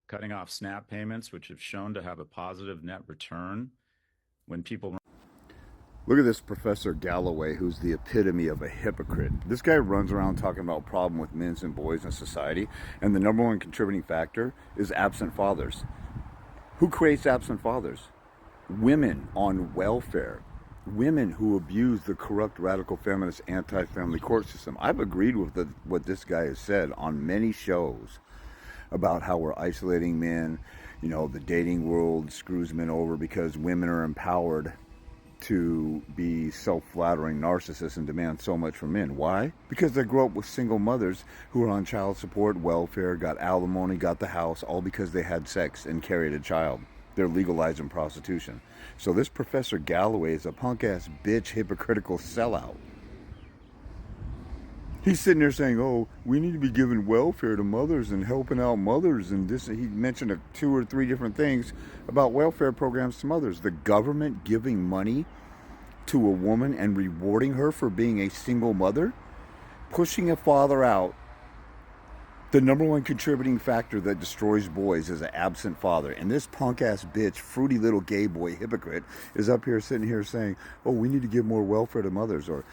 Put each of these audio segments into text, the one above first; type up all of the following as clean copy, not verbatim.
cutting off SNAP payments, which have shown to have a positive net return when people... Look at this Professor Galloway, who's the epitome of a hypocrite. This guy runs around talking about problem with men and boys in society, and the number one contributing factor is absent fathers. Who creates absent fathers? Women on welfare. Women who abuse the corrupt, radical, feminist, anti-family court system. I've agreed with what this guy has said on many shows about how we're isolating men. You know, the dating world screws men over because women are empowered to be self-flattering narcissists and demand so much from men. Why? Because they grew up with single mothers who were on child support, welfare, got alimony, got the house, all because they had sex and carried a child. They're legalizing prostitution. So this Professor Galloway is a punk-ass bitch, hypocritical sellout. He's sitting there saying, oh, we need to be giving welfare to mothers and helping out mothers. And this, he mentioned 2 or 3 different things about welfare programs to mothers. The government giving money to a woman and rewarding her for being a single mother, pushing a father out. The number one contributing factor that destroys boys is an absent father. And this punk-ass bitch, fruity little gay boy hypocrite, is up here sitting here saying, oh, we need to give more welfare to mothers. Or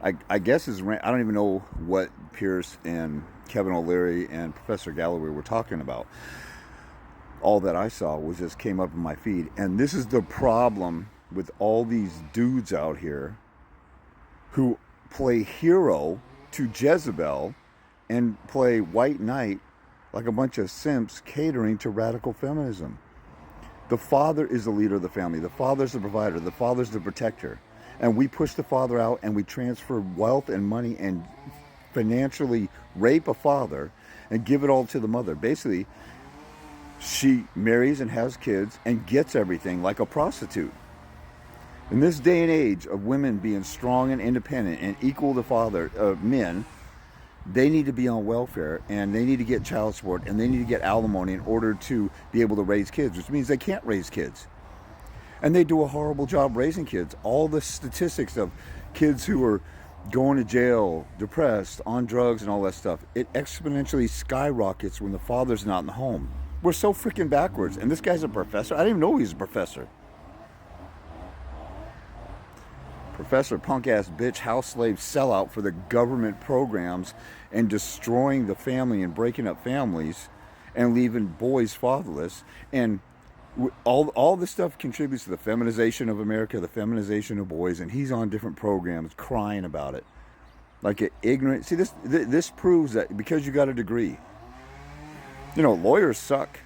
I guess I don't even know what Pierce and Kevin O'Leary and Professor Galloway were talking about. All that I saw was just came up in my feed. And this is the problem with all these dudes out here who play hero to Jezebel and play white knight like a bunch of simps catering to radical feminism. The father is the leader of the family. The father's the provider. The father's the protector. And we push the father out and we transfer wealth and money and financially rape a father and give it all to the mother. Basically, she marries and has kids and gets everything like a prostitute. In this day and age of women being strong and independent and equal to men, they need to be on welfare and they need to get child support and they need to get alimony in order to be able to raise kids, which means they can't raise kids. And they do a horrible job raising kids. All the statistics of kids who are going to jail, depressed, on drugs and all that stuff, it exponentially skyrockets when the father's not in the home. We're so freaking backwards. And this guy's a professor. I didn't even know he was a professor. Professor, punk-ass bitch, house slave sellout for the government programs and destroying the family and breaking up families and leaving boys fatherless. And all this stuff contributes to the feminization of America, the feminization of boys, and he's on different programs crying about it. Like an ignorant... See, this proves that because you got a degree. You know, lawyers suck.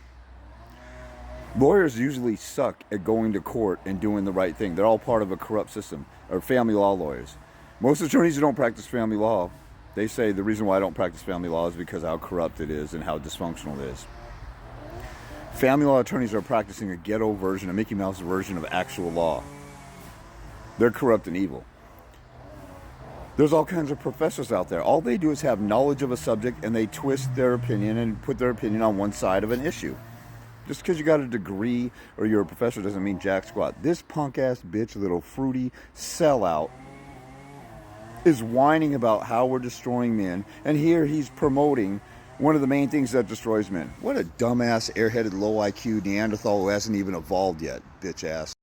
Lawyers usually suck at going to court and doing the right thing. They're all part of a corrupt system. Or family law lawyers. Most attorneys who don't practice family law, they say the reason why I don't practice family law is because of how corrupt it is and how dysfunctional it is. Family law attorneys are practicing a ghetto version, a Mickey Mouse version of actual law. They're corrupt and evil. There's all kinds of professors out there. All they do is have knowledge of a subject and they twist their opinion and put their opinion on one side of an issue. Just because you got a degree or you're a professor doesn't mean jack squat. This punk-ass bitch, little fruity sellout, is whining about how we're destroying men. And here he's promoting one of the main things that destroys men. What a dumbass, airheaded, low IQ Neanderthal who hasn't even evolved yet, bitch ass.